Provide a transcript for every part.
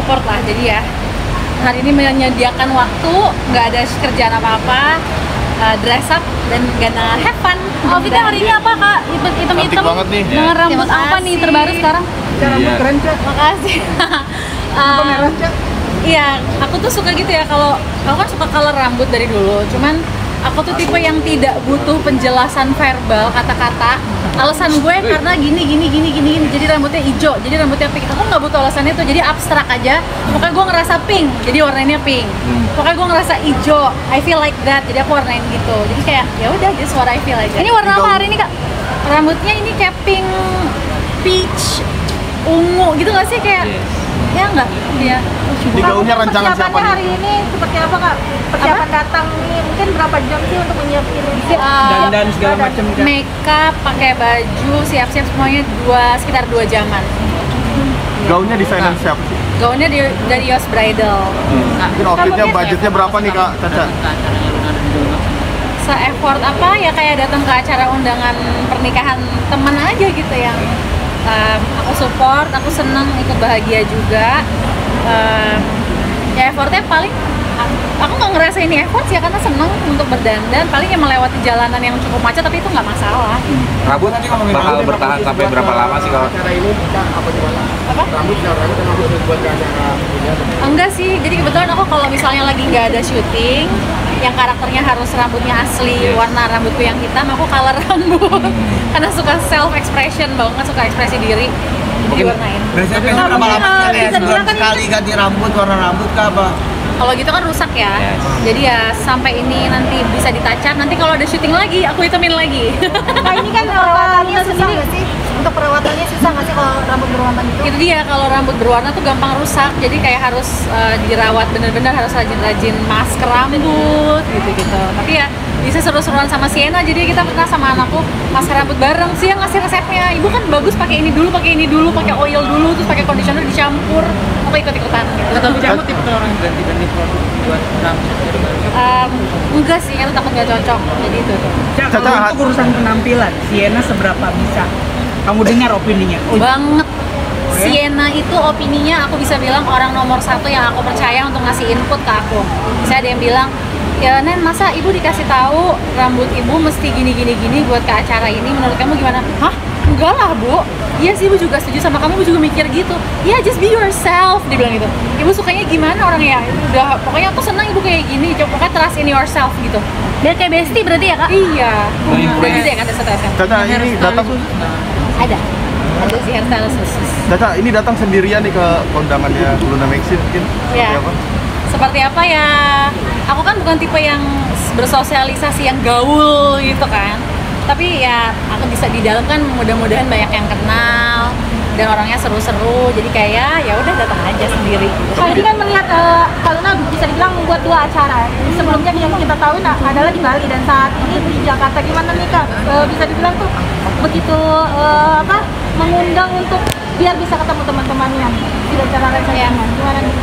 support lah. Jadi ya hari ini menyediakan waktu, nggak ada kerjaan apa-apa, dress up dan gonna have fun. Outfitnya hari ini apa kak? Hitam-hitam banget nih. dengan rambut apa nih terbaru sekarang? Iya. Keren, Cak. Makasih. Apa merah, Cak? Iya, aku tuh suka gitu ya, kalau aku kan suka color rambut dari dulu. Cuman aku tuh tipe yang tidak butuh penjelasan verbal, kata-kata. Alasan gue karena gini. Jadi rambutnya hijau, jadi rambutnya pink. Aku nggak butuh alasannya tuh, jadi abstrak aja. Pokoknya gue ngerasa pink, jadi warnanya pink. Pokoknya gue ngerasa hijau, I feel like that, jadi aku warnain gitu. Jadi kayak ya udah, just what I feel aja. Ini warna apa hari ini kak? Rambutnya ini kayak pink, peach, ungu gitu nggak sih kayak? Ya nggak, ya. Di gaunnya rancangan siapa nih? Hari ini seperti apa kak? Persiapan datang nih mungkin berapa jam sih untuk menyiapkan ini? Dan segala macam. Makeup, pakai baju, siap-siap semuanya sekitar 2 jaman. Gaunnya desainan siapa sih? Gaunnya dari Yos Bridal. Mungkin outfitnya budgetnya berapa nih Kak Caca? Se-effort apa ya, kayak datang ke acara undangan pernikahan teman aja gitu yang aku support, aku seneng, ikut bahagia juga. Ya effortnya paling aku nggak ngerasa ini effort sih ya, karena seneng untuk berdandan. Paling yang melewati jalanan yang cukup macet, tapi itu nggak masalah. Rambut nanti bakal bertahan sampai berapa lama sih kalau acara ini kita apa gimana? Apa? Rambut buat ke acara ini. Enggak sih, jadi kebetulan aku kalau misalnya lagi nggak ada syuting yang karakternya harus rambutnya asli, warna rambutku yang hitam, aku color rambut. Karena suka self expression banget, suka ekspresi diri, diwarnain. biasanya Nah, lama mungkin, bisa dibilang kan Sekali ganti rambut, warna rambut kah apa? Kalau gitu kan rusak ya. Yes. Jadi ya sampai ini nanti bisa ditacap, nanti kalau ada syuting lagi aku hitamin lagi. Nah ini kan perawatannya susah nggak sih? Untuk perawatannya susah nggak sih kalau rambut berwarna gitu? Itu dia, kalau rambut berwarna tuh gampang rusak. Jadi kayak harus dirawat bener-bener, harus rajin-rajin masker rambut gitu-gitu. Tapi ya bisa seru-seruan sama Sienna, jadi kita pernah sama anakku masker rambut bareng. Sih yang ngasih resepnya, ibu kan bagus pakai ini dulu, pakai oil dulu, terus pakai conditioner dicampur. Aku ikut-ikutan gitu. Tapi kamu tipe orang yang ganti-ganti produk buat rambut Enggak sih, karena takut gak cocok. Jadi itu tuh. Caca, untuk urusan penampilan, Sienna seberapa bisa? Kamu dengar opininya? Banget. Sienna itu opininya aku bisa bilang orang nomor 1 yang aku percaya untuk ngasih input ke aku. Misalnya ada yang bilang, ya Nen, masa ibu dikasih tahu rambut ibu mesti gini buat ke acara ini, menurut kamu gimana? Hah? Enggak lah bu, iya sih ibu juga setuju sama kamu, ibu juga mikir gitu. Iya, just be yourself, dia bilang gitu. Ibu sukanya gimana orangnya? Udah, pokoknya aku senang ibu kayak gini, pokoknya trust in yourself gitu. Biar kayak bestie berarti ya kak? Iya, gitu ya kata setelah Caca ini datang, ada sih hairstylist khusus. Caca ini datang sendirian nih ke kondangannya Luna Maxi mungkin? Ya. Seperti apa? Seperti apa ya? Aku kan bukan tipe yang bersosialisasi yang gaul gitu kan. Tapi ya aku bisa di dalam kan, mudah-mudahan banyak yang kenal dan orangnya seru-seru. Jadi kayak ya udah datang aja sendiri. Kali ini kan melihat Kak Luna bisa dibilang membuat 2 acara. Sebelumnya yang kita tahu adalah di Bali dan saat ini di Jakarta. Gimana nih Kak? Bisa dibilang tuh begitu mengundang untuk biar bisa ketemu teman-temannya di acara-acara yang gimana nih?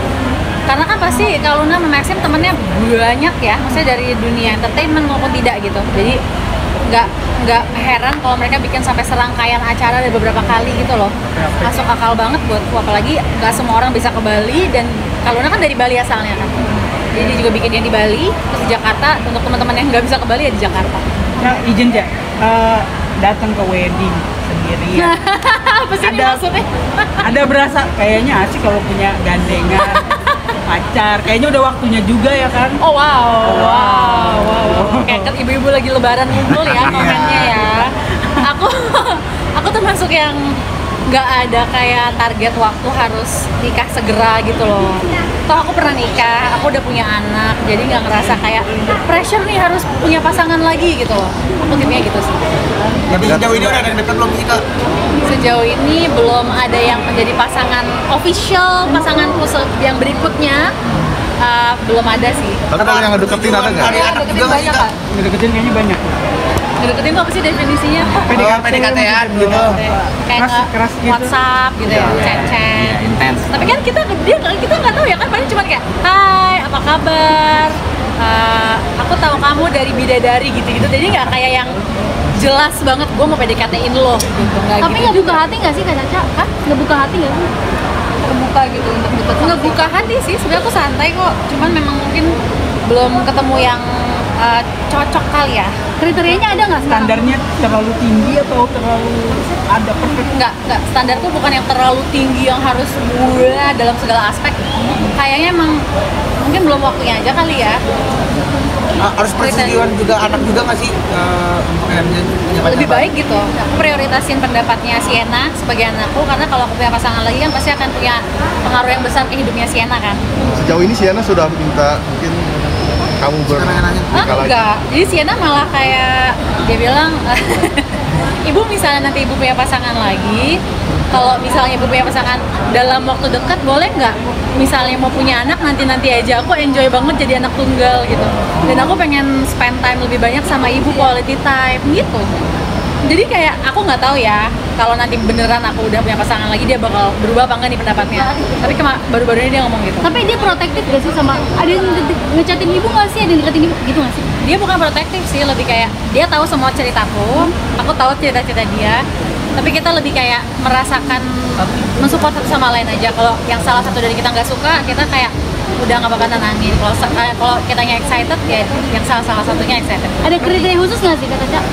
Karena kan pasti kalau Luna sama Maxim temennya banyak ya, maksudnya dari dunia entertainment maupun tidak gitu. Jadi nggak heran kalau mereka bikin sampai serangkaian acara dari beberapa kali gitu loh. Masuk akal banget buatku, apalagi nggak semua orang bisa ke Bali, dan kalau Luna kan dari Bali asalnya kan. Jadi dia juga bikin yang di Bali, terus di Jakarta. Untuk teman-teman yang nggak bisa ke Bali ya di Jakarta. Ya, izin ya, datang ke wedding sendirian. Apa sih ini maksudnya? Ada berasa kayaknya asik kalau punya gandengan pacar. Kayaknya udah waktunya juga ya kan? Oh wow. Kayak ibu-ibu lagi lebaran ngumpul ya komennya ya. Aku termasuk yang nggak ada kayak target waktu harus nikah segera gitu loh. Toh aku pernah nikah, aku udah punya anak, jadi nggak ngerasa kayak pressure nih harus punya pasangan lagi gitu loh. Aku tipenya gitu sih. Tapi sejauh ini udah ada yang dekat belum sih Kak? Sejauh ini belum ada yang menjadi pasangan official, pasanganku yang berikutnya belum ada sih. Tapi kalau yang ngedeketin ada nggak? Ada anak juga nggak sih Kak? Ngedeketin kayaknya banyak. Ngedeketin tuh apa sih definisinya? PDKT-an gitu. Kayak Keras gitu. WhatsApp gitu ya, chat-chat. Intens. Tapi kan kita nggak tahu ya kan, paling cuma kayak hai apa kabar, aku tahu kamu dari bidadari gitu-gitu, jadi nggak kayak yang jelas banget gue mau PDKT-in lo gitu. Tapi nggak buka hati nggak sih Kak Caca? Nggak buka hati nggak sih? terbuka gitu untuk deket sama ngebuka hati sih, sebenarnya aku santai kok, cuman memang mungkin belum ketemu yang cocok kali ya. Kriterianya ada nggak sekarang? Standarnya terlalu tinggi atau terlalu ada perfect? Enggak, standar tuh bukan yang terlalu tinggi yang harus wah dalam segala aspek. Kayaknya emang mungkin belum waktunya aja kali ya. Harus persetujuan juga anak juga nggak sih untuk akhirnya punya pacar? Lebih baik gitu. Aku prioritasin pendapatnya Sienna sebagai anakku, karena kalau aku punya pasangan lagi kan pasti akan punya pengaruh yang besar ke hidupnya Sienna kan. Sejauh ini Sienna sudah minta mungkin kamu bernikah lagi? Enggak, jadi Sienna malah kayak dia bilang ibu misalnya nanti ibu punya pasangan lagi, kalau misalnya ibu punya pasangan dalam waktu dekat boleh nggak misalnya mau punya anak nanti aja, aku enjoy banget jadi anak tunggal gitu, dan aku pengen spend time lebih banyak sama ibu, quality time gitu. Jadi kayak aku nggak tahu ya kalau nanti beneran aku udah punya pasangan lagi dia bakal berubah apa enggak nih pendapatnya, tapi baru-baru ini dia ngomong gitu. Tapi dia protektif gak sih sama, ada yang ngechatin ibu nggak sih, ada yang deketin ibu gitu nggak sih? Dia bukan protektif sih, lebih kayak dia tahu semua ceritaku, aku tahu cerita-cerita dia, tapi kita lebih kayak merasakan mensupport satu sama lain aja. Kalau yang salah satu dari kita nggak suka, kita kayak udah nggak bakal tenangin. Kalau kitanya excited ya yang salah satunya excited. Ada kriteria khusus nggak sih kata Cak?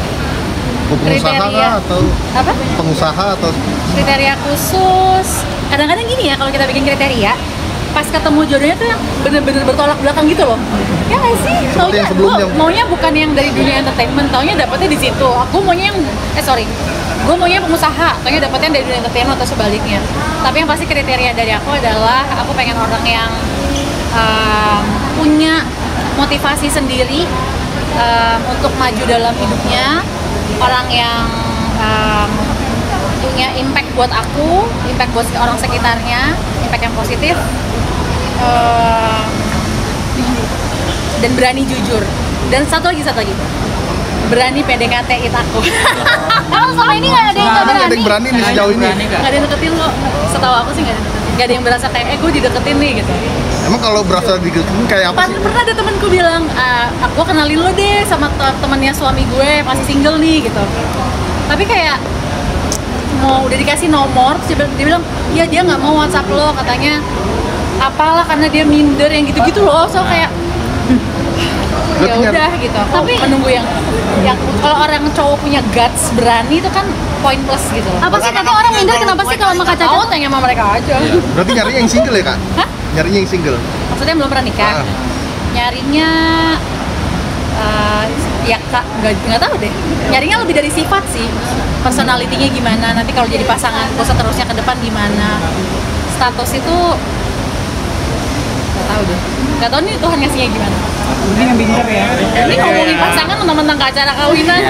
Pengusaha Kriteria. atau Apa? pengusaha atau Kriteria khusus kadang-kadang gini ya, kalau kita bikin kriteria pas ketemu jodohnya tuh yang bener-bener bertolak belakang gitu loh ya nggak sih. Seperti yang sebelumnya. Maunya bukan yang dari dunia entertainment, taunya dapetnya di situ. Aku maunya yang gue maunya pengusaha, taunya dapetnya dari dunia entertainment atau sebaliknya. Tapi yang pasti kriteria dari aku adalah aku pengen orang yang punya motivasi sendiri untuk maju dalam hidupnya, orang yang punya impact buat aku, impact buat orang sekitarnya, impact yang positif, dan berani jujur. Dan satu lagi, berani PDKT-in aku. Emang selama ini nggak ada yang nggak ada yang berani? berani nih sejauh ini? Nggak ada yang deketin lo, setahu aku sih nggak ada yang deketin. Nggak ada yang berasa kayak, gue dideketin nih gitu. Emang kalau berasa dideketin kayak apa sih? Pernah ada temenku bilang, aku kenalin lo deh sama temennya suami gue, masih single nih gitu. Tapi kayak mau udah dikasih nomor, terus dia bilang, iya dia nggak mau WhatsApp lo, katanya apalah karena dia minder yang gitu-gitu loh. So kayak ya udah gitu. Tapi menunggu yang kalau orang cowok punya guts berani itu kan poin plus gitu. Apa sih katanya orang minder kenapa sih kalau sama Kak Caca? Tahu tanya sama mereka aja. Berarti nyarinya yang single ya kak? Hah? Nyarinya yang single? Maksudnya belum pernah nikah? Ah. Nyarinya ya kak nggak tahu deh. Nyarinya lebih dari sifat sih, personalitinya gimana. Nanti kalau jadi pasangan seterusnya ke depan gimana? Status itu nggak tahu deh. Nggak tahu nih Tuhan ngasihnya gimana. Ini yang pinter ya. Ini ngomongin pasangan mentang-mentang ke acara kawinan,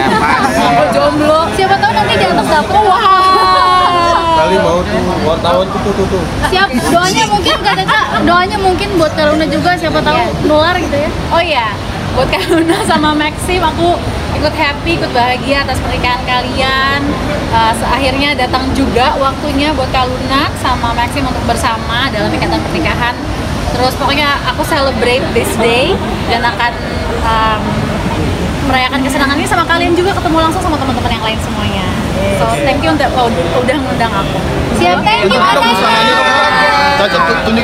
mau jomblo. Siapa tahu nanti di atas dapur. Kali mau tuh wartawan tuh. Siap, doanya mungkin Kak Caca, doanya mungkin buat Kak Luna juga, siapa tahu nular gitu ya. Oh iya, buat Kak Luna sama Maxim, aku ikut happy, ikut bahagia atas pernikahan kalian. Akhirnya datang juga waktunya buat Kak Luna sama Maxim untuk bersama dalam ikatan pernikahan. Terus pokoknya aku celebrate this day dan akan merayakan kesenangan ini sama kalian juga, ketemu langsung sama teman-teman yang lain semuanya. So thank you udah ngundang aku. Siap, thank you Kak Caca. Caca tunjukin